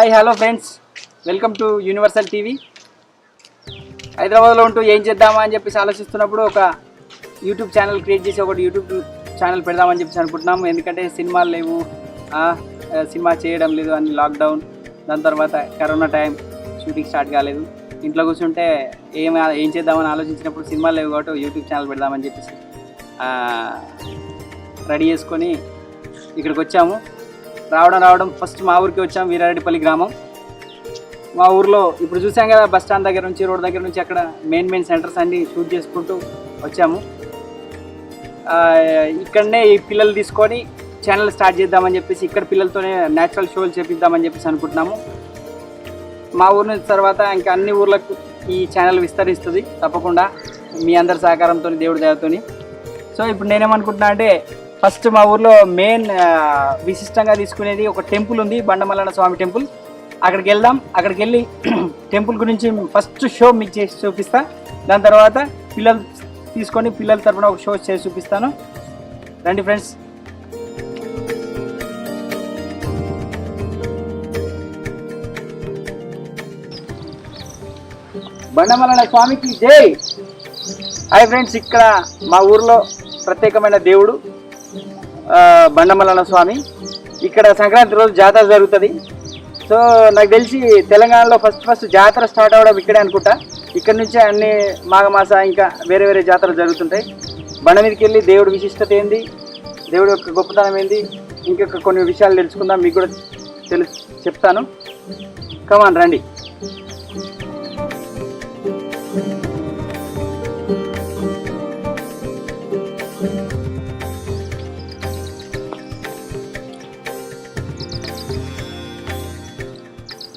Hi hello friends, welcome to universal TV. హైదరాబాద్లో ఉంటూ ఏం చేద్దామా అని చెప్పేసి ఆలోచిస్తున్నప్పుడు ఒక యూట్యూబ్ ఛానల్ క్రియేట్ చేసి ఒకటి యూట్యూబ్ ఛానల్ పెడదామని చెప్పేసి అనుకుంటున్నాము. ఎందుకంటే సినిమాలు లేవు, సినిమా చేయడం లేదు అని లాక్డౌన్, దాని తర్వాత కరోనా టైం, షూటింగ్ స్టార్ట్ కాలేదు. ఇంట్లో కూర్చుంటే ఏం చేద్దామని ఆలోచించినప్పుడు సినిమాలు లేవు కాబట్టి యూట్యూబ్ ఛానల్ పెడదామని చెప్పేసి రెడీ చేసుకొని ఇక్కడికి వచ్చాము. రావడం ఫస్ట్ మా ఊరికి వచ్చాము, వీరారెడ్డిపల్లి గ్రామం. మా ఊర్లో ఇప్పుడు చూసాం కదా, బస్ స్టాండ్ దగ్గర నుంచి, రోడ్ దగ్గర నుంచి అక్కడ మెయిన్ సెంటర్స్ అన్నీ షూట్ చేసుకుంటూ వచ్చాము. ఇక్కడనే ఈ పిల్లలు తీసుకొని ఛానల్ స్టార్ట్ చేద్దామని చెప్పేసి ఇక్కడ పిల్లలతోనే న్యాచురల్ షోలు చేపిద్దామని చెప్పేసి అనుకుంటున్నాము. మా ఊరు నుంచి తర్వాత ఇంకా అన్ని ఊర్లకు ఈ ఛానల్ విస్తరిస్తుంది తప్పకుండా, మీ అందరి సహకారంతో, దేవుడి దయతో. సో ఇప్పుడు నేనేమనుకుంటున్నా అంటే, ఫస్ట్ మా ఊర్లో మెయిన్ విశిష్టంగా తీసుకునేది ఒక టెంపుల్ ఉంది, బండమల్లన్న స్వామి టెంపుల్. అక్కడికి వెళ్దాం. అక్కడికి వెళ్ళి టెంపుల్ గురించి ఫస్ట్ షో మీకు చేసి చూపిస్తా. దాని తర్వాత పిల్లలు తీసుకొని పిల్లల తరఫున ఒక షో చేసి చూపిస్తాను. రండి ఫ్రెండ్స్. బండమల్లన్న స్వామికి జై. హాయ్ ఫ్రెండ్స్, ఇక్కడ మా ఊర్లో ప్రత్యేకమైన దేవుడు బండమల్లన్న స్వామి. ఇక్కడ సంక్రాంతి రోజు జాతర జరుగుతుంది. సో నాకు తెలిసి తెలంగాణలో ఫస్ట్ జాతర స్టార్ట్ అవ్వడం ఇక్కడే అనుకుంటా. ఇక్కడ నుంచే అన్ని మాఘమాస ఇంకా వేరే జాతరలు జరుగుతుంటాయి. బండ మీదకి వెళ్ళి దేవుడి విశిష్టత ఏంది, దేవుడి యొక్క గొప్పతనం ఏంది, ఇంకొక కొన్ని విషయాలు తెలుసుకుందాం. మీకు కూడా చెప్తాను. కమాన్ రండి.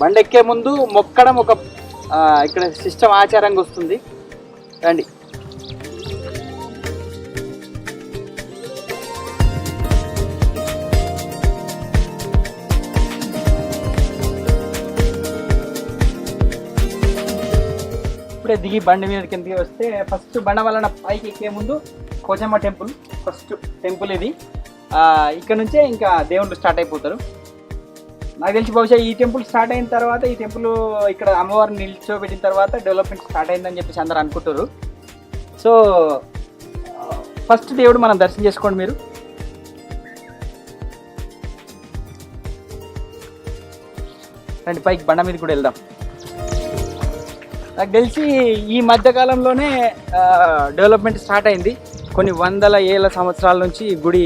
బండి ఎక్కే ముందు మొక్కడం ఒక ఇక్కడ సిస్టమ్ ఆచారంగా వస్తుంది. రండి. ఇప్పుడే దిగి బండి మీద కిందకి వస్తే ఫస్ట్ బండమల్లన్న పైకి ఎక్కే ముందు కోచమ్మ టెంపుల్, ఫస్ట్ టెంపుల్ ఇది. ఇక్కడ నుంచే ఇంకా దేవుళ్ళు స్టార్ట్ అయిపోతారు. నాకు తెలిసి బహుశా ఈ టెంపుల్ స్టార్ట్ అయిన తర్వాత, ఈ టెంపుల్ ఇక్కడ అమ్మవారిని నిల్చోబెట్టిన తర్వాత డెవలప్మెంట్ స్టార్ట్ అయిందని చెప్పేసి అందరూ అనుకుంటారు. సో ఫస్ట్ దేవుడు మనం దర్శనం చేసుకోండి మీరు. రండి పైకి, బండ మీద కూడా వెళ్దాం. నాకు తెలిసి ఈ మధ్యకాలంలోనే డెవలప్మెంట్ స్టార్ట్ అయింది. కొన్ని వందల ఏళ్ళ సంవత్సరాల నుంచి ఈ గుడి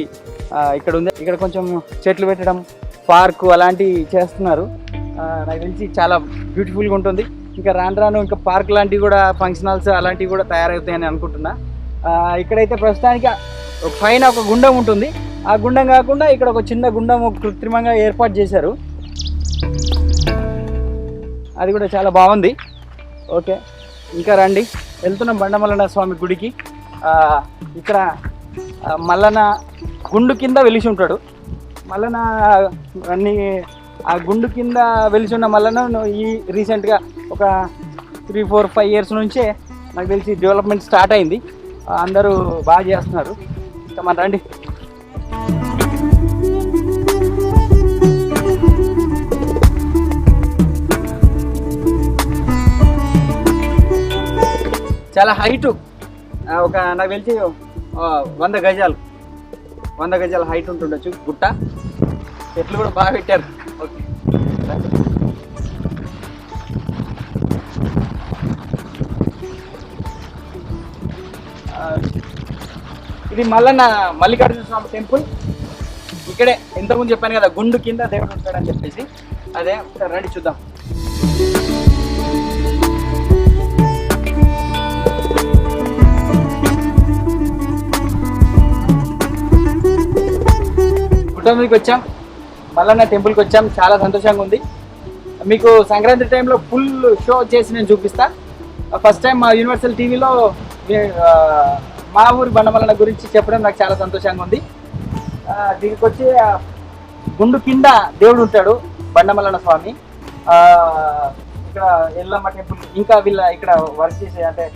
ఇక్కడ ఉంది. ఇక్కడ కొంచెం చెట్లు పెట్టడం, పార్కు అలాంటివి చేస్తున్నారు. నాకు తెలిసి చాలా బ్యూటిఫుల్గా ఉంటుంది. ఇంకా రాను ఇంకా పార్క్ లాంటివి కూడా, ఫంక్షన్ హాల్స్ అలాంటివి కూడా తయారవుతాయని అనుకుంటున్నా. ఇక్కడైతే ప్రస్తుతానికి పైన ఒక గుండం ఉంటుంది. ఆ గుండం కాకుండా ఇక్కడ ఒక చిన్న గుండం కృత్రిమంగా ఏర్పాటు చేశారు. అది కూడా చాలా బాగుంది. ఓకే, ఇంకా రండి. వెళ్తున్నాం బండమల్లన్న స్వామి గుడికి. ఇక్కడ మల్లన్న గుండు కింద వెలిసి ఉంటాడు. మల్లన్న అన్ని ఆ గుండు కింద వెలిసి ఉన్న మల్లన్న ఈ రీసెంట్గా ఒక 3-4-5 ఇయర్స్ నుంచే నాకు తెలిసి డెవలప్మెంట్ స్టార్ట్ అయింది. అందరూ బాగా చేస్తున్నారు. ఇంకా మన రండి. చాలా హైటు, ఒక నాకు తెలిసి 100 గజాలు హైట్ ఉంటుండొచ్చు గుట్ట. చెట్లు కూడా బాగా పెట్టారు. ఓకే, ఇది మల్లికార్జున స్వామి టెంపుల్. ఇక్కడే ఇంతకుముందు చెప్పాను కదా, గుండు కింద దేవుడు ఉంటాడని చెప్పేసి. అదే రండి చూద్దాం. గుట్ట మీదకి వచ్చాం, మల్లన్న టెంపుల్కి వచ్చాం. చాలా సంతోషంగా ఉంది. మీకు సంక్రాంతి టైంలో ఫుల్ షో చేసి నేను చూపిస్తా. ఫస్ట్ టైం మా యూనివర్సల్ టీవీలో మా ఊరి బండమల్లన్న గురించి చెప్పడం నాకు చాలా సంతోషంగా ఉంది. దీనికి వచ్చి గుండు కింద దేవుడు ఉంటాడు బండమల్లన్న స్వామి. ఇక్కడ ఎల్లమ్మ టెంపుల్, ఇంకా వీళ్ళ ఇక్కడ వర్క్ చేసే, అంటే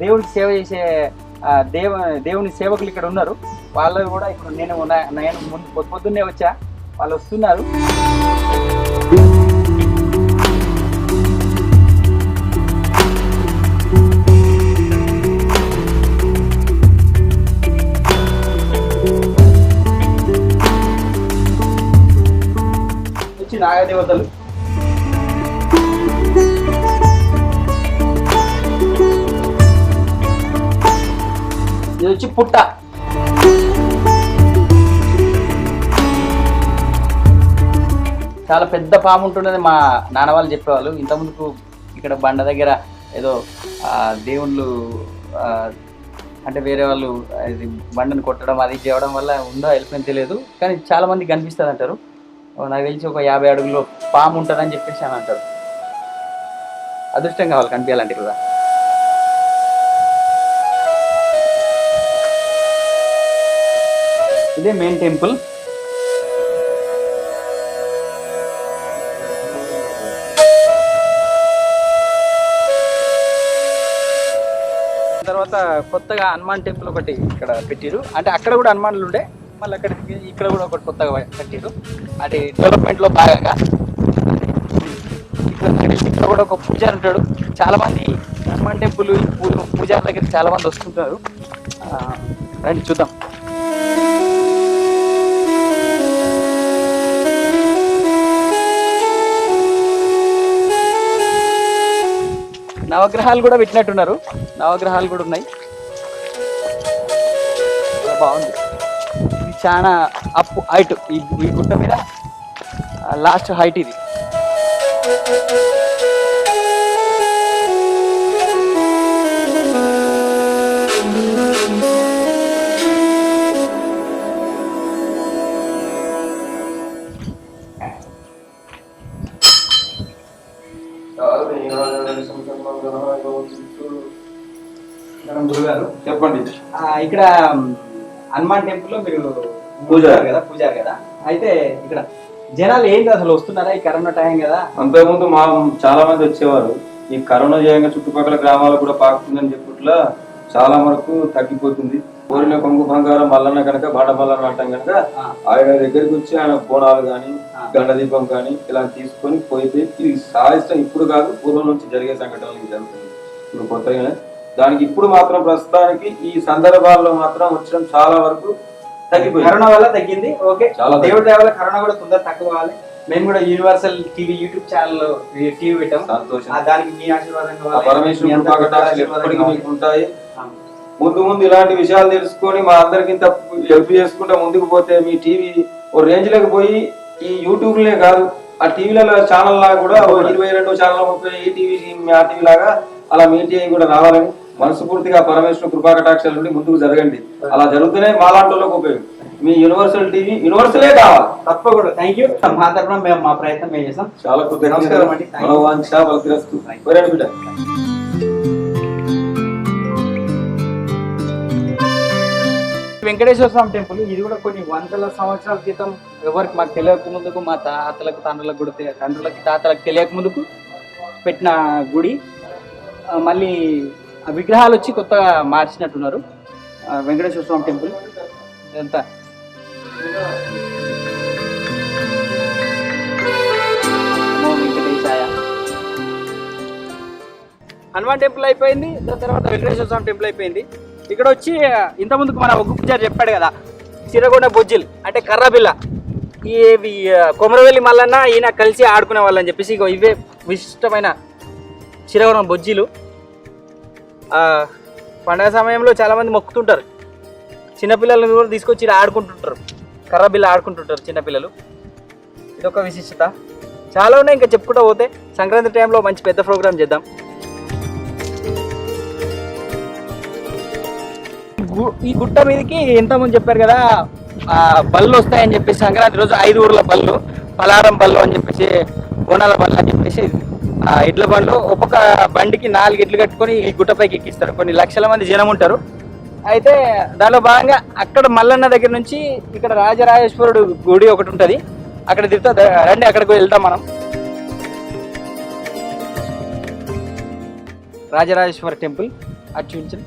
దేవుడికి సేవ చేసే దేవుని సేవకులు ఇక్కడ ఉన్నారు. వాళ్ళు కూడా ఇప్పుడు నేను ముందు పొద్దున్నే వచ్చా, వాళ్ళు వస్తున్నారు. నాగదేవతలు. ఇది వచ్చి పుట్ట. చాలా పెద్ద పాము ఉంటున్నది మా నాన్న వాళ్ళు చెప్పేవాళ్ళు. ఇంతకుముందుకు ఇక్కడ బండ దగ్గర ఏదో దేవుళ్ళు అంటే వేరే వాళ్ళు ఇది బండను కొట్టడం అది చేయడం వల్ల ఉందో వెళ్ళిపోయింది తెలియదు, కానీ చాలా మంది కనిపిస్తుంది అంటారు. నాకు తెలిసి ఒక 50 అడుగుల్లో పాము ఉంటుందని చెప్పేసి అని అంటారు. అదృష్టం కావాలి కనిపించాలంటే కదా. ఇదే మెయిన్ టెంపుల్. తర్వాత కొత్తగా హనుమాన్ టెంపుల్ ఒకటి ఇక్కడ పెట్టిరు. అంటే అక్కడ కూడా హనుమాన్లు ఉండే, మళ్ళీ అక్కడ ఇక్కడ కూడా ఒకటి కొత్తగా కట్టిరు. అది డెవలప్మెంట్లో భాగంగా. ఇక్కడ కూడా ఒక పూజారి ఉంటాడు. చాలామంది హనుమాన్ టెంపుల్ పూజారి దగ్గర చాలామంది వస్తుంటారు. రండి చూద్దాం. నవగ్రహాలు కూడా పెట్టినట్టున్నారు. నవగ్రహాలు కూడా ఉన్నాయి. బాగుంది. ఇది చాలా అప్ హైట్. ఈ గుట్ట మీద లాస్ట్ హైట్ ఇది. చెప్పండి. ఇక్కడ హనుమాన్ టెంపుల్ లో మీరు పూజారు కదా, అయితే ఇక్కడ జనాలు ఏంటి అసలు వస్తున్నారా? ఈ కరోనా టైం కదా. అంతకుముందు చాలా మంది వచ్చేవారు. ఈ కరోనా చేయంగా చుట్టుపక్కల గ్రామాలు కూడా పాకుతుందని చెప్పుట్లా చాలా వరకు తగ్గిపోతుంది. కోరిన కొంగు బంగారం మల్లన్న కనుక బండ మల్లన్న అంటాం కనుక ఆయన దగ్గరికి వచ్చి ఆయన బోనాలు కానీ గండ దీపం కానీ ఇలా తీసుకొని పోయితే ఇది సాయిష్టం. ఇప్పుడు కాదు, పూర్వం నుంచి జరిగే సంఘటనలు ఇది జరుగుతుంది. ఇప్పుడు కొత్తగా దానికి ఇప్పుడు మాత్రం ప్రస్తుతానికి ఈ సందర్భాల్లో మాత్రం వచ్చడం చాలా వరకు తగ్గిపోయింది. కరోనా వల్ల తగ్గింది. ఓకే, చాలా దేవుడి దయ వల్ల కరోనా కూడా తొందర తక్కువ కావాలి. మేము కూడా universal TV YouTube channel TV పెట్టాం. సంతోషం. దానికి మీ ఆశీర్వాదంగా పరమేశ్వరుడు ఉంటాయి. ముందు ముందు ఇలాంటి విషయాలు తెలుసుకొని మా అందరికి ఇంత హెల్ప్ చేసుకుంటా ముందుకు పోతే మీ టీవీ ఓ రేంజ్ లోకి పోయి ఈ యూట్యూబ్ లే కాదు ఆ టీవీల ఛానల్ లాగా కూడా 22 ఛానల్ 30 ఈ టీవీ ఆ టీవీ లాగా అలా మీ టీవీ కూడా రావాలని మనస్ఫూర్తిగా పరమేశ్వర కృపా కటాక్షాల నుండి ముందుకు జరగండి. అలా జరుగుతూనే మాలాంటోళ్ళకి ఉపయోగం. మీ యూనివర్సల్ టీవీ యూనివర్సలే కావాలి తప్పకుండా. Thank you. మా తరఫున మేము మా ప్రయత్నం మేము చేస్తాం. చాలా కృతజ్ఞతలు. వెంకటేశ్వర స్వామి టెంపుల్ ఇది కూడా కొన్ని వందల సంవత్సరాల క్రితం ఎవరికి మాకు తెలియక ముందుకు మా తాతలకు తండ్రులకు కూడా తండ్రులకి తాతలకు తెలియక ముందుకు పెట్టిన గుడి. మళ్ళీ ఆ విగ్రహాలు వచ్చి కొత్తగా మార్చినట్టున్నారు. వెంకటేశ్వర స్వామి టెంపుల్ ఇదంతా వెంకటేశాయ. హనుమాన్ టెంపుల్ అయిపోయింది, దాని తర్వాత వెంకటేశ్వర స్వామి టెంపుల్ అయిపోయింది. ఇక్కడ వచ్చి ఇంతకుముందుకు మన ఒగ్గు పూజారి చెప్పాడు కదా, చిరగొండ బొజ్జిలు అంటే కర్రబిల్ల. ఈ కొమరవెల్లి మల్లన్న ఈయన కలిసి ఆడుకునే వాళ్ళని చెప్పేసి ఇవే విశిష్టమైన చిరగొండ బొజ్జీలు. పండగ సమయంలో చాలామంది మొక్కుతుంటారు. చిన్నపిల్లలను కూడా తీసుకొచ్చి ఇలా ఆడుకుంటుంటారు, కర్రబిల్ల ఆడుకుంటుంటారు చిన్నపిల్లలు. ఇదొక విశిష్టత. చాలా ఉన్నాయి, ఇంకా చెప్పుకుంటూ పోతే సంక్రాంతి టైంలో మంచి పెద్ద ప్రోగ్రామ్ చేద్దాం. ఈ గుట్ట మీదకి ఎంతమంది చెప్పారు కదా బళ్ళు వస్తాయని చెప్పేసి, సంక్రాంతి రోజు 5 ఊర్ల బళ్ళు, పలారం బళ్ళు అని చెప్పేసి, బోనాల బళ్ళు అని చెప్పేసి ఎడ్ల బండ్లు ఒక్కొక్క బండికి 4 ఎడ్లు కట్టుకొని ఈ గుట్టపైకి ఎక్కిస్తారు. కొన్ని లక్షల మంది జనం ఉంటారు. అయితే దానిలో భాగంగా అక్కడ మల్లన్న దగ్గర నుంచి ఇక్కడ రాజరాజేశ్వరుడు గుడి ఒకటి ఉంటుంది, అక్కడ తిరుగుతా. రండి అక్కడికి వెళ్తాం మనం. రాజరాజేశ్వర టెంపుల్ అది చూపించండి.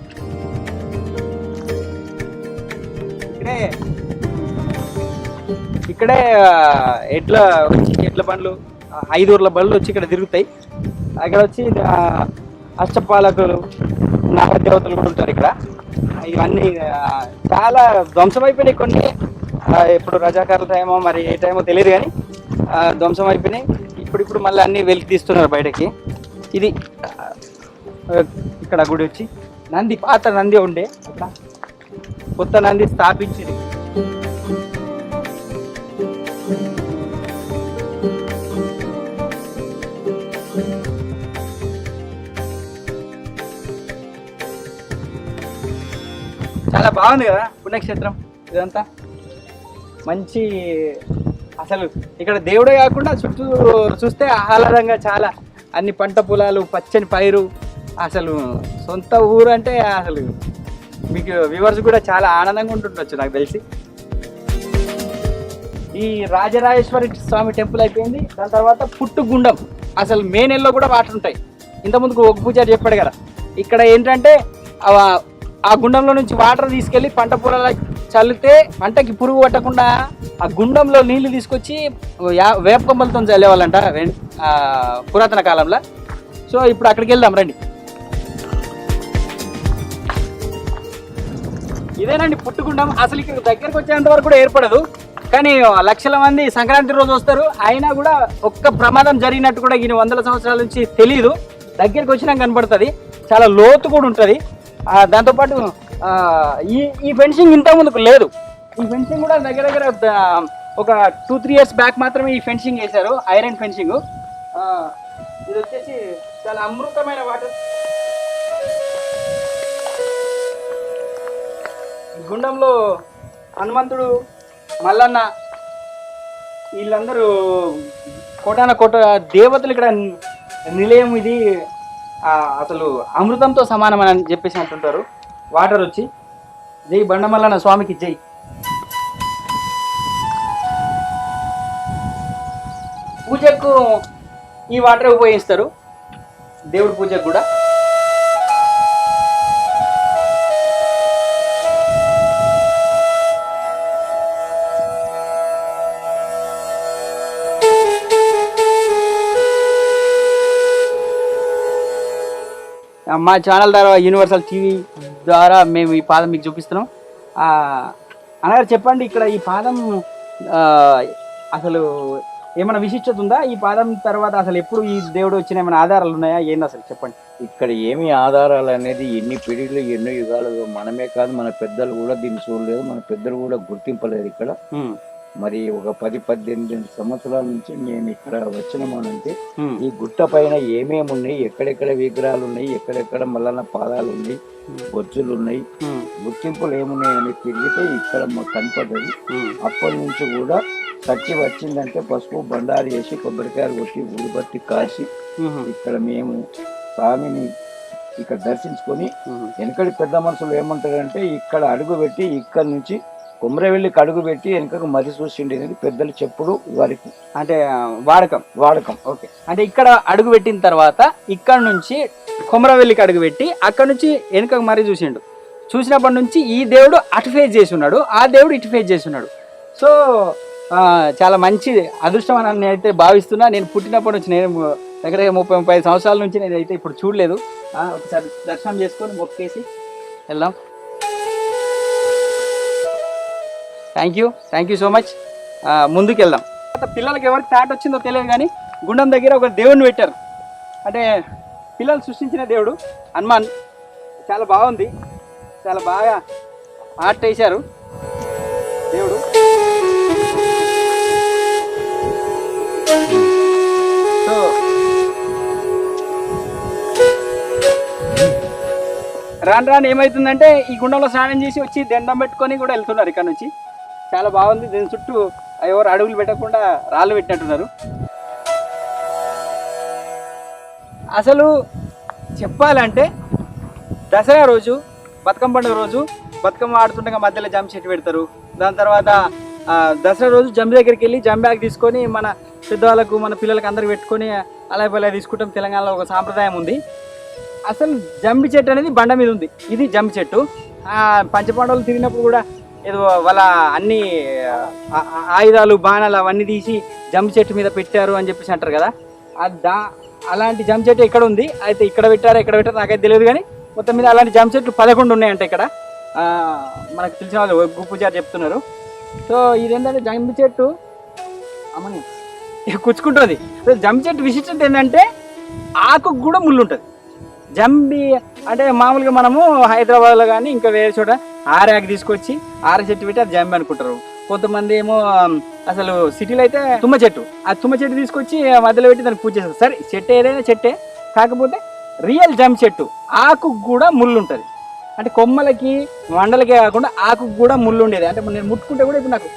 ఇక్కడే ఎడ్ల బండ్లు 5 ఊర్ల బండ్లు వచ్చి ఇక్కడ తిరుగుతాయి. అక్కడ వచ్చి అష్టపాలకులు నాగదేవతలు కూడా ఉంటారు ఇక్కడ. ఇవన్నీ చాలా ధ్వంసం అయిపోయినాయి కొన్ని. ఎప్పుడు రజాకారుల టైమో మరి ఏ టైమో తెలియదు, కానీ ధ్వంసం అయిపోయినాయి. ఇప్పుడు మళ్ళీ అన్ని వెలికి తీస్తున్నారు బయటకి. ఇది ఇక్కడ గుడి వచ్చి నంది, పాత నంది ఉండే, అట్లా కొత్త నంది స్థాపించింది. చాలా బాగుంది కదా పుణ్యక్షేత్రం ఇదంతా. మంచి అసలు ఇక్కడ దేవుడే కాకుండా చుట్టూ చూస్తే ఆహ్లాదంగా చాలా అన్ని పంట పొలాలు, పచ్చని పైరు. అసలు సొంత ఊరు అంటే అసలు మీకు వ్యూవర్స్ కూడా చాలా ఆనందంగా ఉంటుండొచ్చు నాకు తెలిసి. ఈ రాజరాజేశ్వరి స్వామి టెంపుల్ అయిపోయింది. దాని తర్వాత పుట్టుగుండం, అసలు మే నెలలో కూడా వాటర్ ఉంటాయి. ఇంతకుముందుకు ఒక పూజారి చెప్పాడు కదా, ఇక్కడ ఏంటంటే ఆ గుండంలో నుంచి వాటర్ తీసుకెళ్ళి పంట పొలాలకు చల్లితే పంటకి పురుగు పట్టకుండా ఆ గుండంలో నీళ్లు తీసుకొచ్చి వేప కొమ్మలతో చల్లేవాళ్ళంట పురాతన కాలంలో. సో ఇప్పుడు అక్కడికి వెళ్దాం రండి. ఇదేనండి పుట్టుగుండం. అసలు ఇక్కడ దగ్గరకు వచ్చేంత వరకు కూడా ఏర్పడదు, కానీ లక్షల మంది సంక్రాంతి రోజు వస్తారు. అయినా కూడా ఒక్క ప్రమాదం జరిగినట్టు కూడా ఈ 100 సంవత్సరాల నుంచి తెలియదు. దగ్గరికి వచ్చినా కనపడుతుంది. చాలా లోతు కూడా ఉంటుంది. దాంతోపాటు ఈ ఫెన్సింగ్ ఇంత ముందుకు లేదు. ఈ ఫెన్సింగ్ కూడా దగ్గర ఒక 2-3 ఇయర్స్ బ్యాక్ మాత్రమే ఈ ఫెన్సింగ్ వేశారు, ఐరన్ ఫెన్సింగ్. ఇది వచ్చేసి చాలా అమృతమైన వాటర్. గుండంలో హనుమంతుడు, మల్లన్న వీళ్ళందరూ కోటాన కోట దేవతలు ఇక్కడ నిలయం. ఇది అసలు అమృతంతో సమానం అని చెప్పేసి అంటుంటారు. వాటర్ వచ్చి జై బండమల్లన్న స్వామికి జై. పూజకు ఈ వాటర్ ఉపయోగిస్తారు, దేవుడి పూజకు కూడా. మా ఛానల్ ద్వారా, యూనివర్సల్ టీవీ ద్వారా మేము ఈ పాదం మీకు చూపిస్తున్నాం. అనగారు చెప్పండి, ఇక్కడ ఈ పాదం అసలు ఏమైనా విశిష్టత ఉందా? ఈ పాదం తర్వాత అసలు ఎప్పుడు ఈ దేవుడు వచ్చిన ఏమైనా ఆధారాలు ఉన్నాయా? ఏంది అసలు చెప్పండి. ఇక్కడ ఏమి ఆధారాలు అనేది ఎన్ని పీడిలు ఎన్నో యుగాలు, మనమే కాదు మన పెద్దలు కూడా దీన్ని చూడలేదు, మన పెద్దలు కూడా గుర్తింపలేదు. ఇక్కడ మరి ఒక 10-18 సంవత్సరాల నుంచి మేము ఇక్కడ వచ్చినామనంటే ఈ గుట్ట పైన ఏమేమి ఉన్నాయి, ఎక్కడెక్కడ విగ్రహాలు ఉన్నాయి, ఎక్కడెక్కడ మల్లన్న పాదాలు ఉన్నాయి, బొచ్చులు ఉన్నాయి, గుర్తింపులు ఏమున్నాయని తిరిగితే ఇక్కడ మాకు కనపడ్డది. అప్పటి నుంచి కూడా కట్టి వచ్చిందంటే పసుపు బండారు వేసి కొబ్బరికాయలు కొట్టి ఊడిబట్టి కాసి ఇక్కడ మేము స్వామిని ఇక్కడ దర్శించుకొని, వెనకటి పెద్ద మనుషులు ఏమంటారంటే ఇక్కడ అడుగు పెట్టి ఇక్కడ నుంచి కొమరవెల్లికి అడుగు పెట్టి వెనకకు మది చూసిండి అనేది పెద్దలు చెప్పుడు వారికి, అంటే వాడకం. ఓకే, అంటే ఇక్కడ అడుగు పెట్టిన తర్వాత ఇక్కడ నుంచి కొమరవెల్లికి అడుగు పెట్టి అక్కడ నుంచి వెనకకు మరీ చూసిండు. చూసినప్పటి నుంచి ఈ దేవుడు అటు ఫేస్ చేసి ఉన్నాడు, ఆ దేవుడు ఇటు ఫేస్ చేసి ఉన్నాడు. సో చాలా మంచి అదృష్టం అని నేను అయితే భావిస్తున్నా. నేను పుట్టినప్పటి నుంచి, నేను దగ్గర 30-35 సంవత్సరాల నుంచి నేను అయితే ఇప్పుడు చూడలేదు. ఒకసారి దర్శనం చేసుకొని మొక్కేసి వెళ్దాం. Thank you so much. ముందుకు వెళ్దాం. పిల్లలకి ఎవరికి థాట్ వచ్చిందో తెలియదు, కానీ గుండం దగ్గర ఒక దేవుడిని పెట్టారు. అంటే పిల్లలు సృష్టించిన దేవుడు హనుమాన్. చాలా బాగుంది, చాలా బాగా ఆర్ట్ వేశారు దేవుడు. సో రాను ఏమవుతుందంటే ఈ గుండంలో స్నానం చేసి వచ్చి దండం పెట్టుకొని కూడా వెళ్తున్నారు ఇక్కడ నుంచి. చాలా బాగుంది. దీని చుట్టూ ఎవరు అడుగులు పెట్టకుండా రాళ్ళు పెట్టినట్టున్నారు. అసలు చెప్పాలంటే దసరా రోజు, బతుకమ్మ పండుగ రోజు బతుకమ్మ ఆడుతుండగా మధ్యలో జంప్ చెట్టు పెడతారు. దాని తర్వాత దసరా రోజు జంబి దగ్గరికి వెళ్ళి జంబి బ్యాగ్ తీసుకొని మన పెద్దవాళ్ళకు, మన పిల్లలకు అందరికి పెట్టుకొని అలా తీసుకుంటాం. తెలంగాణలో ఒక సాంప్రదాయం ఉంది. అసలు జంబి చెట్టు అనేది బండ మీద ఉంది. ఇది జంబి చెట్టు. పంచపాండవులు తిరిగినప్పుడు కూడా ఏదో వాళ్ళ అన్ని ఆయుధాలు, బాణాలు అవన్నీ తీసి జంబి చెట్టు మీద పెట్టారు అని చెప్పేసి అంటారు కదా. అలాంటి జంబి చెట్టు ఎక్కడ ఉంది, అయితే ఇక్కడ పెట్టారో నాకైతే తెలియదు, కానీ మొత్తం మీద అలాంటి జంబి చెట్లు 11 ఉన్నాయంట ఇక్కడ. మనకు తెలిసిన వాళ్ళు పూజారి చెప్తున్నారు. సో ఇదేంటంటే జంబి చెట్టు అమ్మని కుచ్చుకుంటుంది. సో జంబి చెట్టు విశిష్టత ఏంటంటే ఆకుకు కూడా ముళ్ళు ఉంటుంది. జంబి అంటే మామూలుగా మనము హైదరాబాద్లో కానీ ఇంకా వేరే చోట ఆరాకు తీసుకొచ్చి ఆర చెట్టు పెట్టి అది జంబి అనుకుంటారు. కొంతమంది ఏమో అసలు సిటీలో అయితే తుమ్మ చెట్టు, ఆ తుమ్మ చెట్టు తీసుకొచ్చి మధ్యలో పెట్టి దానికి పూజ చేస్తారు. సరే చెట్టు ఏదైనా చెట్టే, కాకపోతే రియల్ జంబి చెట్టు ఆకుకు కూడా ముళ్ళు ఉంటుంది. అంటే కొమ్మలకి మండలకే కాకుండా ఆకుకు కూడా ముళ్ళు ఉండేది. అంటే నేను ముట్టుకుంటే కూడా ఇప్పుడు నాకు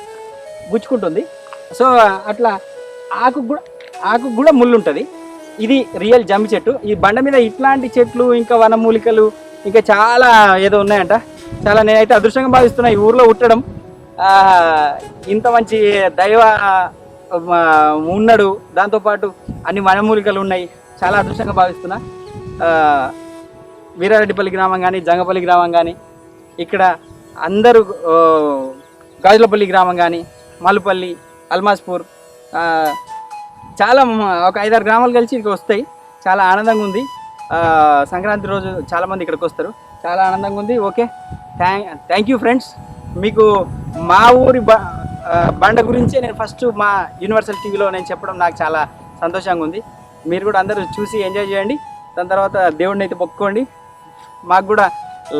గుచ్చుకుంటుంది. సో అట్లా ఆకుకు కూడా ముళ్ళు ఉంటుంది. ఇది రియల్ జంబి చెట్టు. ఈ బండ మీద ఇట్లాంటి చెట్లు ఇంకా వనమూలికలు ఇంకా చాలా ఏదో ఉన్నాయంట. చాలా నేనైతే అదృష్టంగా భావిస్తున్నా ఈ ఊర్లో పుట్టడం. ఇంత మంచి దైవ ఉన్నాడు, దాంతోపాటు అన్ని వనమూలికలు ఉన్నాయి. చాలా అదృష్టంగా భావిస్తున్నా. వీరారెడ్డిపల్లి గ్రామం కానీ, జంగపల్లి గ్రామం కానీ, ఇక్కడ అందరూ గాజులపల్లి గ్రామం కానీ, మల్లుపల్లి, అల్మాస్పూర్, చాలా ఒక 5-6 గ్రామాలు కలిసి ఇక్కడ వస్తాయి. చాలా ఆనందంగా ఉంది. సంక్రాంతి రోజు చాలామంది ఇక్కడికి వస్తారు. చాలా ఆనందంగా ఉంది. Okay, thank you friends. మీకు మా ఊరి బండ గురించి నేను ఫస్ట్ మా యూనివర్సల్ టీవీలో నేను చెప్పడం నాకు చాలా సంతోషంగా ఉంది. మీరు కూడా అందరూ చూసి ఎంజాయ్ చేయండి. దాని తర్వాత దేవుడిని అయితే మొక్కుకోండి. మాకు కూడా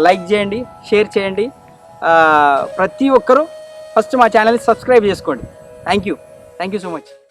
లైక్ చేయండి, షేర్ చేయండి. ప్రతి ఒక్కరూ ఫస్ట్ మా ఛానల్ని సబ్స్క్రైబ్ చేసుకోండి. Thank you so much.